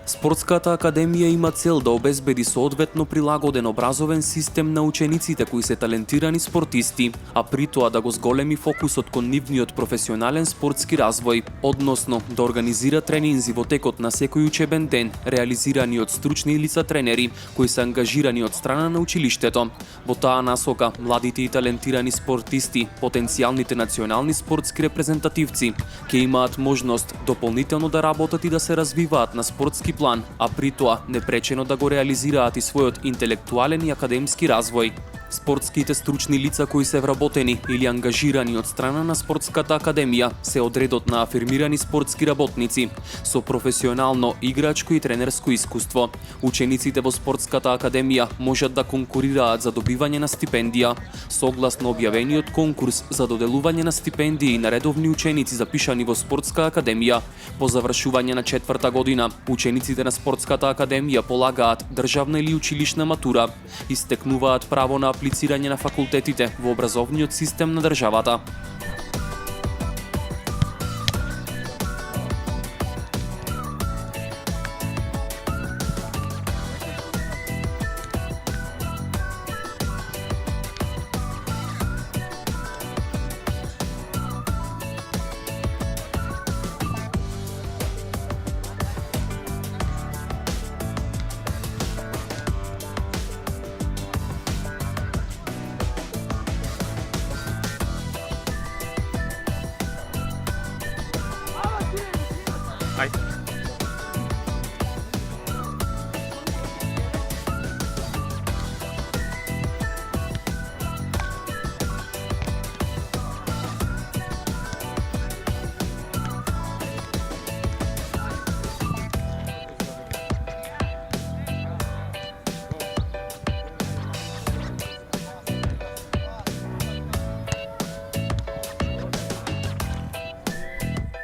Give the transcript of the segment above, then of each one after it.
Спортската академија има цел да обезбеди соодветно прилагоден образовен систем на учениците кои се талентирани спортисти, а при тоа да го зголеми фокусот кон нивниот професионален спортски развој, односно да организира тренинзи во текот на секој учебен ден, реализирани од стручни лица тренери кои се ангажирани од страна на училиштето. Во таа насока, младите и талентирани спортисти, потенцијалните национални спортски репрезентативци, ќе имаат можност дополнително да работат и да се развиваат на спортски план, а при тоа непречено да го реализираат и својот интелектуален и академски развој. Спортските стручни лица кои се вработени или ангажирани од страна на спортската академија се од редот на афирмирани спортски работници со професионално играчко и тренерско искуство. Учениците во спортската академија можат да конкурираат за добивање на стипендија. Согласно објавениот конкурс за доделување на стипендии на редовни ученици запишани во спортска академија, по завршување на 4-та година, учениците на спортската академија полагаат државна или училишна матура, истекнуваат право на аплицирање на факултетите во образовниот систем на државата.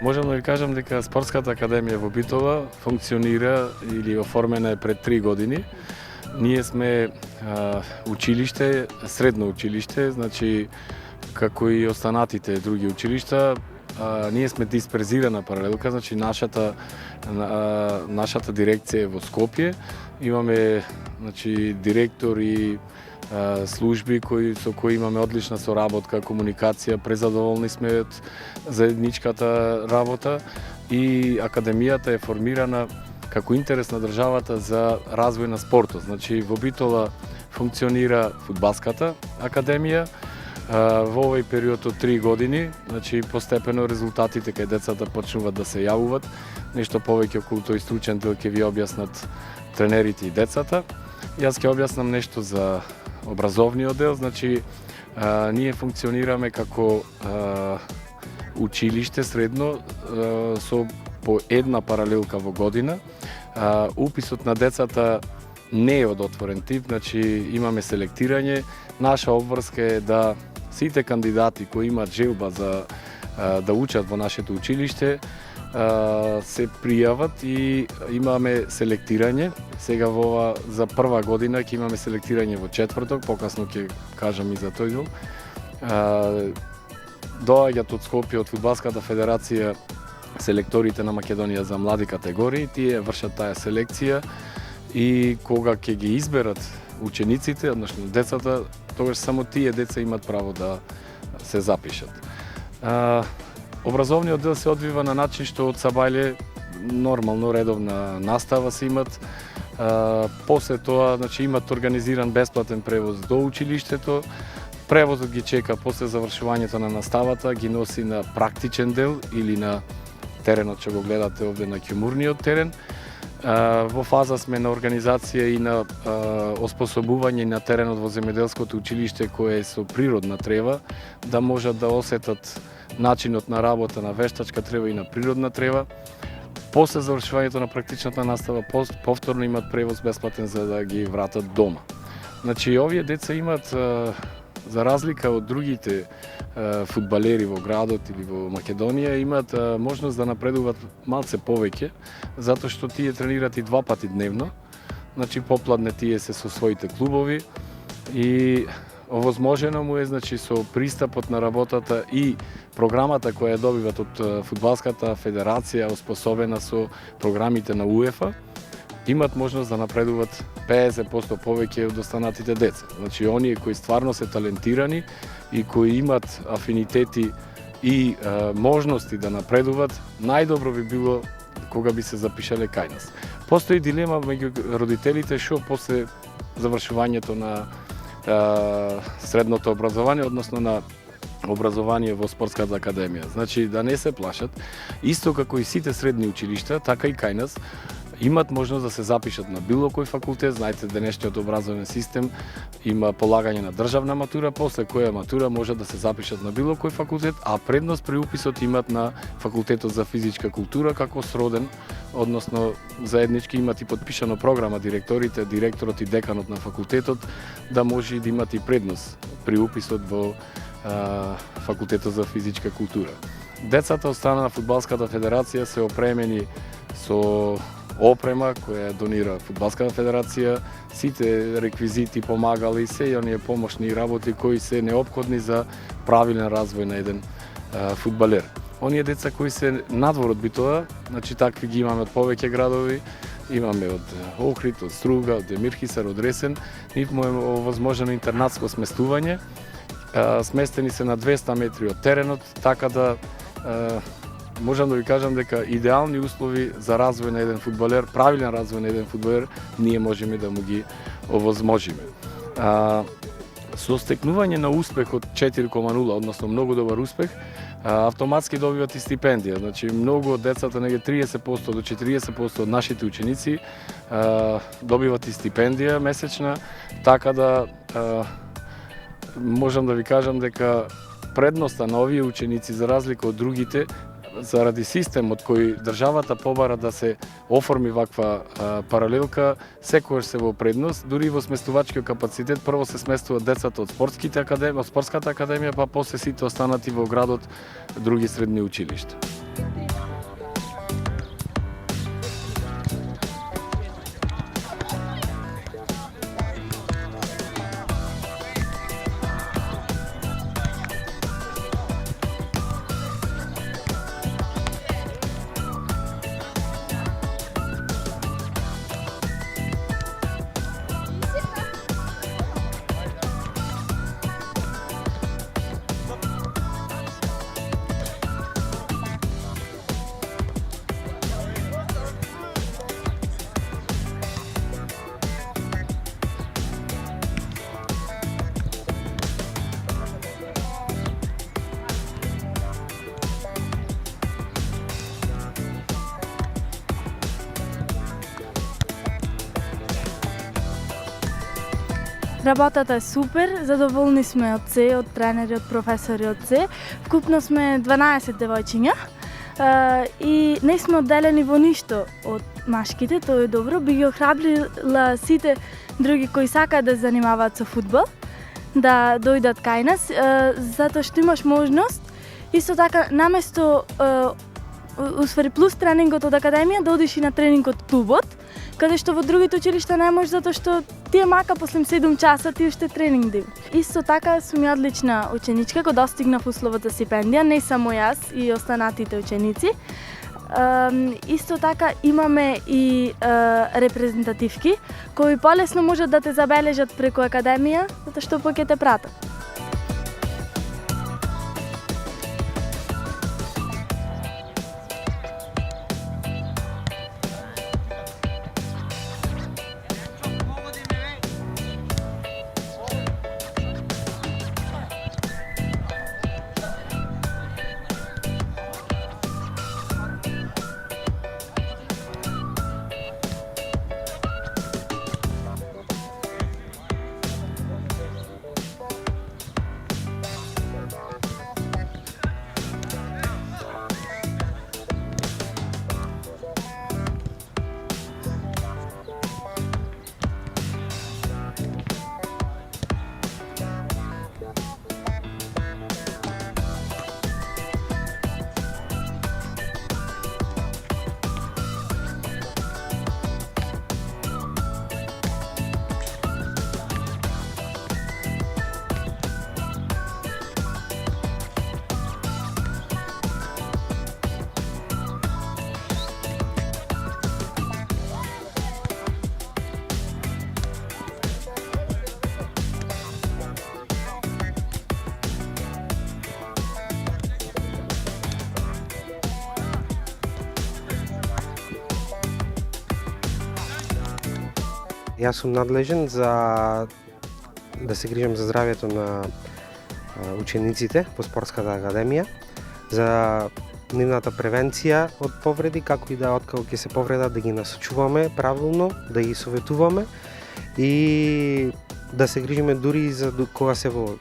Можам да ви кажам дека спортската академија во Битола функционира или оформена е пред 3 години. Ние сме училиште, средно училиште, значи како и останатите други училишта, ние сме дисперзирана паралелка, значи нашата дирекција е во Скопје. Имаме директор и служби со кои имаме одлична соработка, комуникација, презадоволни сме од заедничката работа и академијата е формирана како интерес на државата за развој на спортот. Значи во Битола функционира фудбалската академија во овој период од 3 години, значи постепено резултатите кај децата почнуваат да се јавуваат. Нешто повеќе околу тој стручен дел ќе ви објаснат тренерите и децата. Јас ќе објаснам нешто за образовниот дел, значи ние функционираме како училиште средно со по една паралелка во година. Уписот на децата не е од отворен тип, значи имаме селектирање. Наша обврска е да сите кандидати кои имаат желба за да учат во нашето училиште се пријават и имаме селектирање. Сега за прва година ќе имаме селектирање во четврток, покасно ќе кажам и за тој дел. Доаѓаат од Скопје, од Фудбалската федерација, селекторите на Македонија за млади категории, тие вршат таа селекција и кога ќе ги изберат учениците, односно децата, тогаш само тие деца имат право да се запишат. Образовниот дел се одвива на начин што од сабајле нормално редовна настава се имат. После тоа, значи, имат организиран бесплатен превоз до училиштето. Превозот ги чека после завршувањето на наставата, ги носи на практичен дел или на теренот што го гледате овде на ќумурниот терен. Во фаза сме на организација и на оспособување на теренот во земјоделското училиште кое е со природна трева, да можат да осетат начинот на работа на вештачка трева и на природна трева. После завршувањето на практичната настава, повторно имат превоз бесплатен за да ги вратат дома. Значи, овие деца имат, за разлика од другите фудбалери во градот или во Македонија, имаат можност да напредуваат малце повеќе, затоа што тие тренираат и 2 пати дневно. Значи, попладне тие се со своите клубови и овозможено му е, значи, со пристапот на работата и програмата која ја добиват од Фудбалската федерација, оспособена со програмите на УЕФА, имат можност да напредуваат 50% повеќе од останатите деца. Значи, оние кои стварно се талентирани и кои имат афинитети и можности да напредуваат, најдобро би било кога би се запишале кај нас. Постои дилема меѓу родителите што после завршувањето на средното образование, односно на образование во спортската академија. Значи, да не се плашат, исто како и сите средни училишта, така и кај нас, имат можност да се запишат на било кој факултет. Знаете, денешниот образовен систем има полагање на државна матура, после која матура може да се запишат на било кој факултет, а предност при уписот имат на факултетот за физичка култура како сроден, односно заеднички имат и подпишано програма директорите, директорот и деканот на факултетот да може да имат и предност при уписот во факултетот за физичка култура. Децата од страна на Фудбалската федерација се опремени со опрема која донира Фудбалската федерација, сите реквизити, помагали, се оние помошни работи кои се неопходни за правилен развој на еден фудбалер. Оние деца кои се надвор од битоа, значи такви ги имаме од повеќе градови, имаме од Охрид, од Струга, од Демирхисар, од Ресен, нив му е овозможено интернатско сместување, сместени се на 200 метри од теренот, така да можам да ви кажам дека идеални услови за развој на еден фудбалер, правилен развој на еден фудбалер, ние можеме да му ги овозможиме. Со стекнување на успех од 4,0, односно многу добар успех, автоматски добиват и стипендија. Значи, многу од децата, неге 30% до 40% од нашите ученици добиват и стипендија месечна, така да можам да ви кажам дека предноста на овие ученици, за разлика од другите, заради системот кој државата побара да се оформи ваква паралелка, секогаш се во предност, дури во сместувачкиот капацитет. Прво се сместуваат децата од спортската академија, па после сите останати во градот други средни училишта. Работата е супер, задоволни сме од се, од тренери, од професори, од се. Вкупно сме 12 девојчиња и не сме одделени во ништо од машките, тоа е добро. Би ги охрабрила сите други кои сакаат да се занимаваат со фудбал, да дојдат кај нас, затоа што имаш можност. Исто така, наместо усвари плюс тренингот од академија, да одиш и на тренинг од клубот, каде што во другите училишта не можеш, затоа што тие мака после 7 часа ти уште тренинг дел. Исто така сум ја одлична ученичка која достигнав условата стипендија, не само јас и останатите ученици. Исто така имаме и репрезентативки кои полесно можат да те забележат преку академија, затоа што ќе те пратат. Јас сум надлежен за да се грижам за здравјето на учениците по спортската академија, за нивната превенција од повреди, како и да откако ќе се повредат да ги насочуваме правилно, да ги советуваме и да се грижиме дури и за кога се во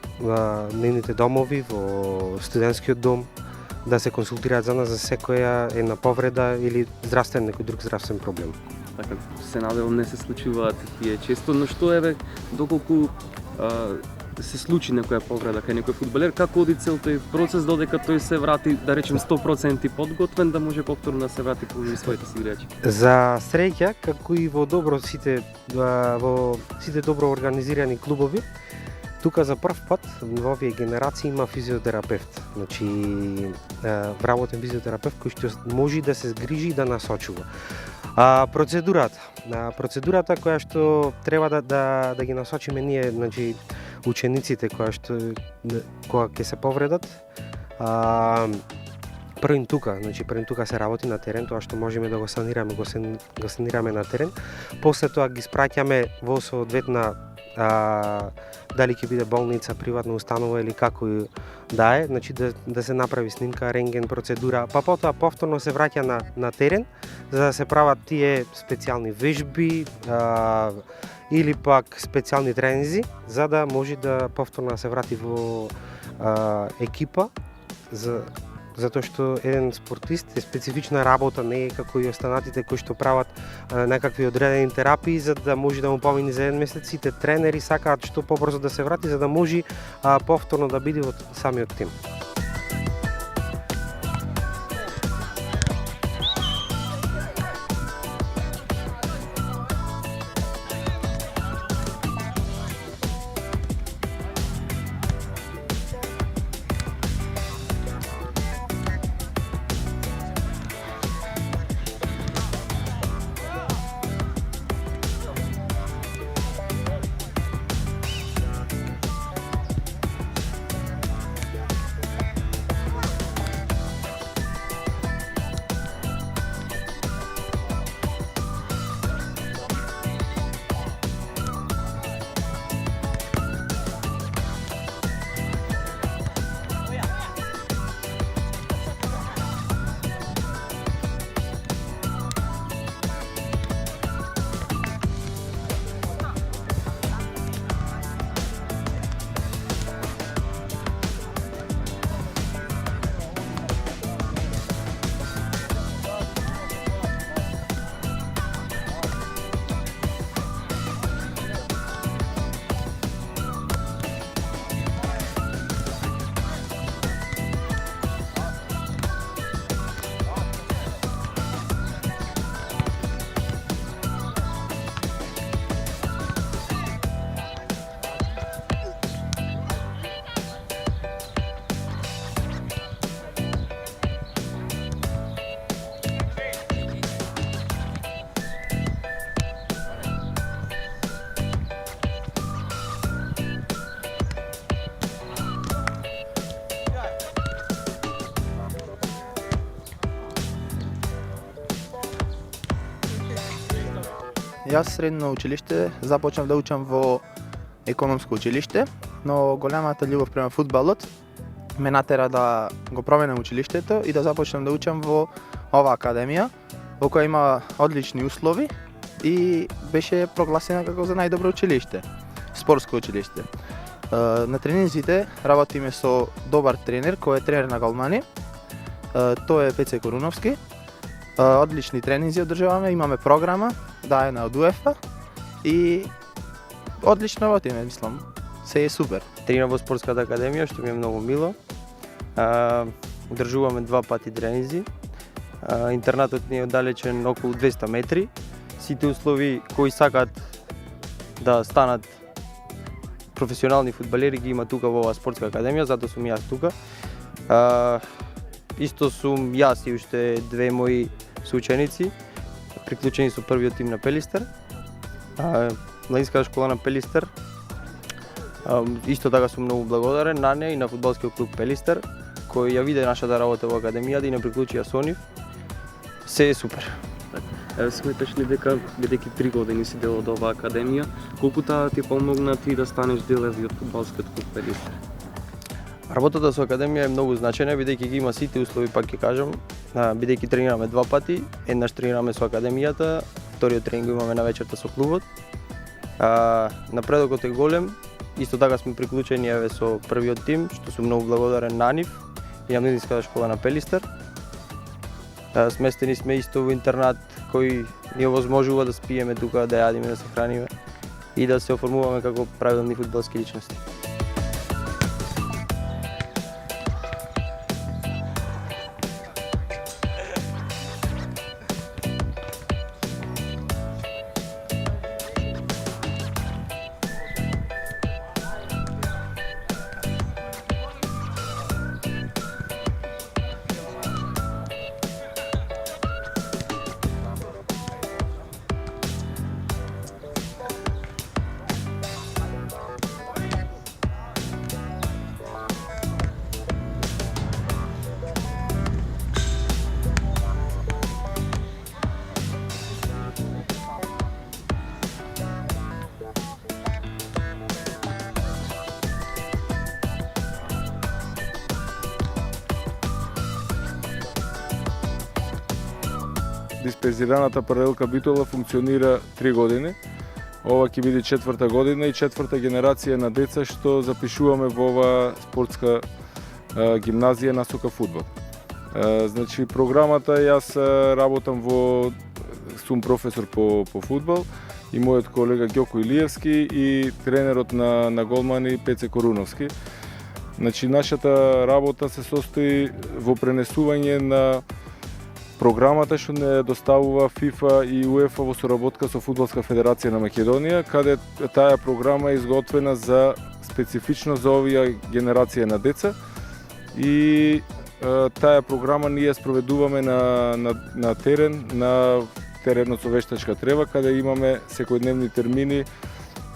нивните домови, во студентскиот дом, да се консултираат за нас за секоја една повреда или некој друг здравствен проблем. Така, се надевам не се случуваат тие често, но што еве доколку се случи некоја повреда кај некој фудбалер, како оди цел тој процес додека тој се врати, да речем 100% подготвен да може повторно да се врати помеѓу своите си играчи? За среќа, како и во сите добро организирани клубови, тука за прв пат во овие генерации има физиотерапевт. Значи, вработен физиотерапевт кој што може да се згрижи и да насочува. Процедурата која што треба да ги насочиме ние, значи учениците кога ќе се повредат, првин тука се работи на терен, тоа што можеме да го санираме на терен. После тоа ги спраќаме во соодветна дали ќе биде болница, приватна установа или како да е, значи да се направи снимка, рентген процедура, па потоа повторно се враќа на терен за да се прават тие специјални вежби или пак специјални тренинзи за да може да повторно се врати во екипа затоа што еден спортист е специфична работа, не е како и останатите кои што прават некакви одредени терапии за да може да му помине за еден месец. Сите тренери сакаат што побрзо да се врати за да може повторно да биде во самиот тим. Јас средно училиште започнав да учам во економско училиште, но големата љубов према фудбалот ме натера да го променам училиштето и да започнам да учам во оваа академија, во која има одлични услови и беше прогласена како за најдобро училиште, спортско училиште. На тренинзите работиме со добар тренер кој е тренер на голмани. Тој е Пеце Коруновски. Одлични тренинзи одржаваме, имаме програма даена од УЕФА и одлично работиме, мислам. Се е супер. Тренирам во спортската академија, што ми е многу мило. Одржуваме 2 пати тренинзи. Интернатот ни е оддалечен околу 200 метри. Сите услови кои сакаат да станат професионални фудбалери ги има тука во оваа спортска академија, затоа сум јас тука. Исто сум јас и уште две мои соученици, приклучени со првиот тим на Пелистер. Младинската школа на Пелистер. Исто така сум многу благодарен на неа и на фудбалскиот клуб Пелистер, кој ја виде нашата работа во академијата и не приклучија со нив. Се е супер. Сметаш ли дека, бидејќи 3 години си дел од оваа академија, колку таа ти помогна ти да станеш дел од фудбалскиот клуб Пелистер? Работата со академија е многу значајна, бидејќи ги има сите услови, пак ќе кажам, бидејќи тренираме 2 пати, еднаш тренираме со академијата, вториот тренинг го имаме на вечерта со клубот. Напредокот е голем, исто така сме приклучени еве со првиот тим, што сум многу благодарен на нив и на младинската школа на Пелистер. Сместени сме исто во интернат кој ни овозможува да спиеме тука, да јадиме, да се храниме и да се оформуваме како правилни фудбалски личности. Дисперзираната паралелка Битола функционира 3 години. Ова ќе биде 4-та година и 4-та генерација на деца што запишуваме во оваа спортска гимназија насока фудбал. Значи програмата, јас работам сум професор по фудбал и мојот колега Ѓоко Илиевски и тренерот на голмани Пеце Коруновски. Значи нашата работа се состои во пренесување на програмата што не доставува ФИФА и УЕФА во соработка со Фудбалска федерација на Македонија, каде таа програма е изготвена специфично за овие генерација на деца и таа програма ние спроведуваме на терен, на теренот со вештачка трева, каде имаме секојдневни термини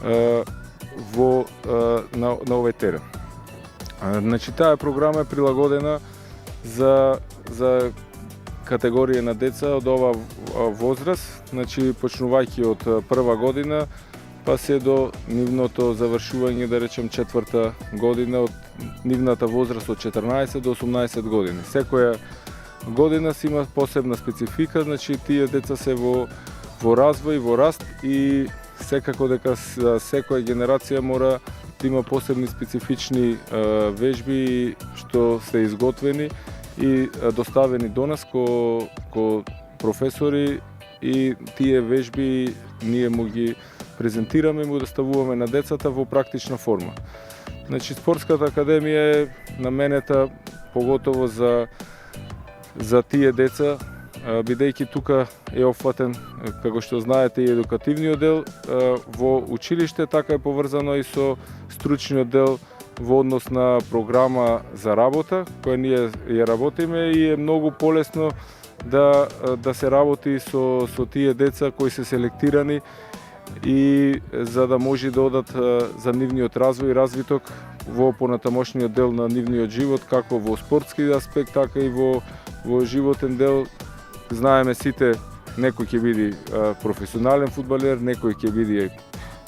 на овој терен. Значи таа програма е прилагодена за категорија на деца од ова возраст, значи почнувајќи од прва година па се до нивното завршување, да речем 4-та година, од нивната возраст од 14 до 18 години. Секоја година си има посебна специфика, значи тие деца се во развој, во раст и секако дека секоја генерација мора да има посебни специфични вежби што се изготвени и доставени до нас ко професори и тие вежби ние му ги презентираме и му доставуваме на децата во практична форма. Значи спортската академија е наменета поготово за тие деца, бидејќи тука е опфатен, како што знаете, и едукативниот дел во училиште, така е поврзано и со стручниот дел во однос на програма за работа, која ние ја работиме и е многу полесно да се работи со тие деца кои се селектирани и за да може да одат за нивниот развој и развиток во понатамошниот дел на нивниот живот, како во спортски аспект, така и во животен дел. Знаеме сите, некој ќе биде професионален фудбалер, некој ќе биде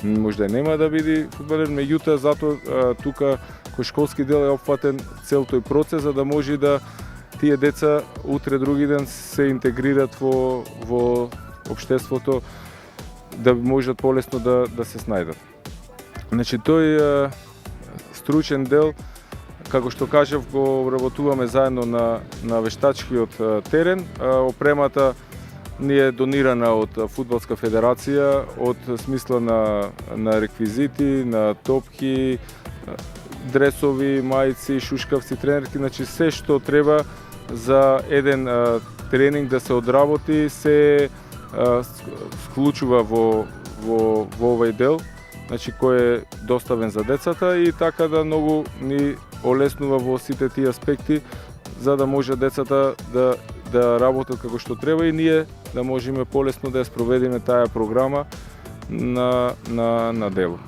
можда нема да биде фудбалер, меѓутоа затоа тука кој школски дел е опфатен цел тој процес за да може да тие деца утре други ден се интегрират во општеството, да можат полесно да се снајдат. Значи тој стручен дел, како што кажав, го работуваме заедно на вештачкиот терен. Опремата ни е донирана од Фудбалска федерација, од смисла на реквизити, на топки, дресови, мајци, шушкавци, тренерки, значи се што треба за еден тренинг да се одработи, се вклучува во овој дел, значи кој е доставен за децата и така да многу ни олеснува во сите тие аспекти за да може децата да работат како што треба и ние да можеме полесно да ја спроведеме таа програма на дело.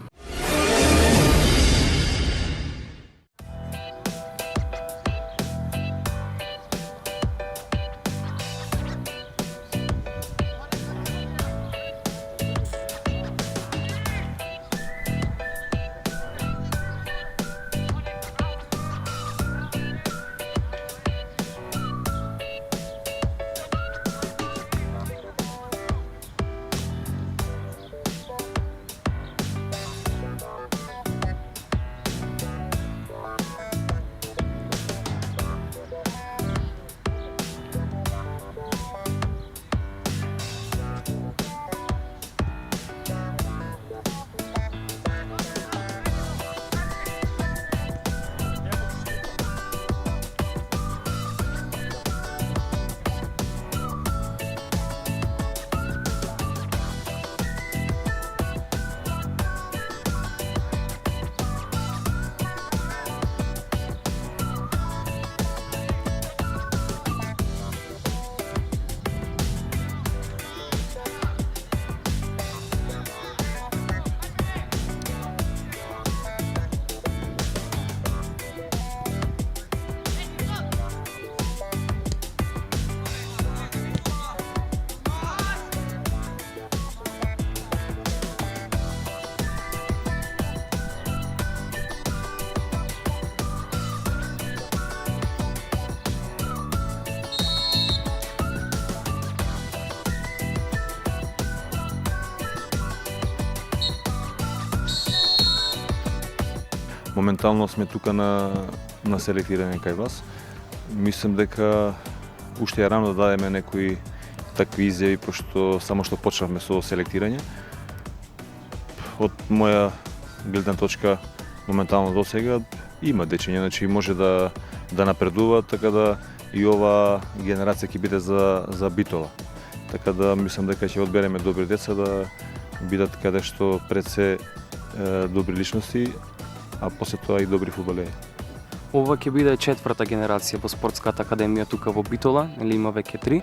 моментално сме тука на селектирање кај вас. Мислам дека уште е рано да дадеме некои такви изјави, пошто само што почнавме со селектирање. Од моја гледна точка, моментално до сега има дечиња, значи може да напредува, така да и ова генерација ќе биде за Битола. Така да мислам дека ќе одбереме добри деца да бидат каде што пред се добри личности, а после тоа и добри фудбалери. Ова ќе биде четврта генерација во спортската академија тука во Битола, или има веќе 3.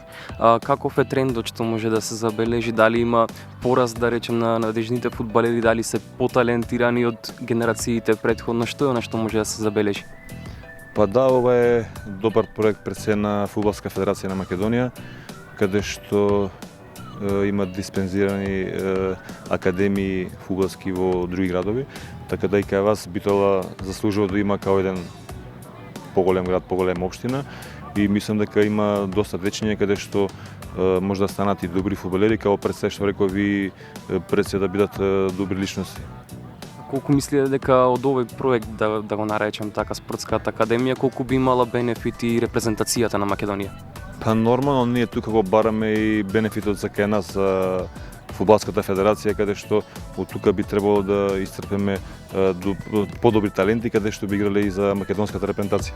Каков е трендот што може да се забележи? Дали има пораст, да речем, на надежните фудбалери, дали се поталентирани од генерациите претходно? Што е она што може да се забележи? Па да, ова е добар проект пред се на Фудбалска федерација на Македонија, каде што имат диспензирани академии фудбалски во други градови, така да и кај вас Битола заслужува да има као еден поголем град, поголема општина, и мислам дека има доста дечиња каде што може да станат и добри фудбалери, као пред се што реков ви, пред се да бидат добри личности. Колку мислите дека од овој проект, да го наречем така, спортската академија, колку би имала бенефити репрезентацијата на Македонија? Па нормално, ние тука го бараме и бенефитот за кај нас, за Фудбалската федерација, каде што од тука би требало да исцрпиме подобри таленти, каде што би играле и за македонската репрезентација.